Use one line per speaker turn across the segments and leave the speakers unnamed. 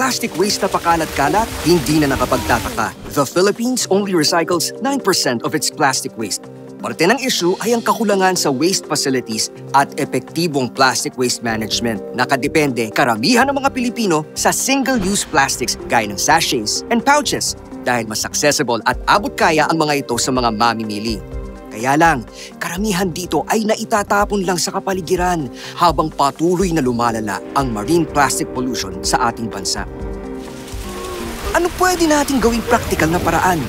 plastic waste na pakalat-kalat, hindi na nakapagtataka. The Philippines only recycles 9% of its plastic waste. Parte ng issue ay ang kakulangan sa waste facilities at epektibong plastic waste management. Nakadepende karamihan ng mga Pilipino sa single-use plastics gaya ng sachets and pouches dahil mas accessible at abot kaya ang mga ito sa mga mamimili. Kaya lang, karamihan dito ay naitatapon lang sa kapaligiran habang patuloy na lumalala ang marine plastic pollution sa ating bansa. Ano pwede nating gawing practical na paraan?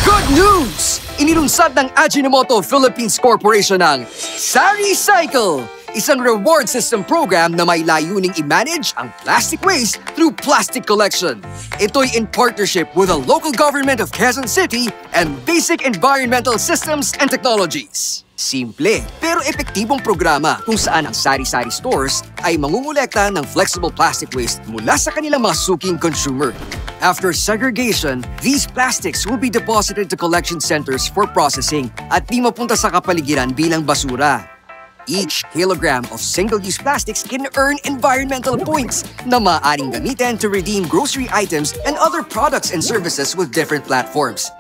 Good news! Inilunsad ng Ajinomoto Philippines Corporation ang SariCycle! Isang reward system program na may layuning i-manage ang plastic waste through plastic collection. Ito'y in partnership with the local government of Quezon City and Basic Environmental Systems and Technologies. Simple pero epektibong programa kung saan ang sari-sari stores ay mangungulekta ng flexible plastic waste mula sa kanilang mga suking consumer. After segregation, these plastics will be deposited to collection centers for processing at di mapunta sa kapaligiran bilang basura. Each kilogram of single-use plastics can earn environmental points na maaaring gamitin to redeem grocery items and other products and services with different platforms.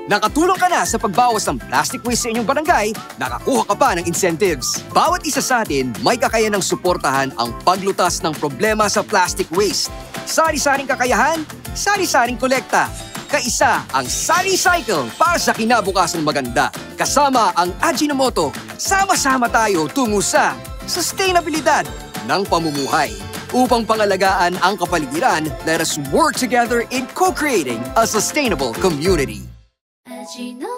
Nakatulong ka na sa pagbawas ng plastic waste sa inyong barangay, nakakuha ka pa ng incentives. Bawat isa sa atin may kakayanang suportahan ang paglutas ng problema sa plastic waste. Sari-saring kakayahan, sari-saring kolekta. Kaisa ang SariCycle para sa kinabukasan maganda. Kasama ang Ajinomoto, sama-sama tayo tungo sa sustainabilidad ng pamumuhay. Upang pangalagaan ang kapaligiran, let us work together in co-creating a sustainable community.
Ajinomoto.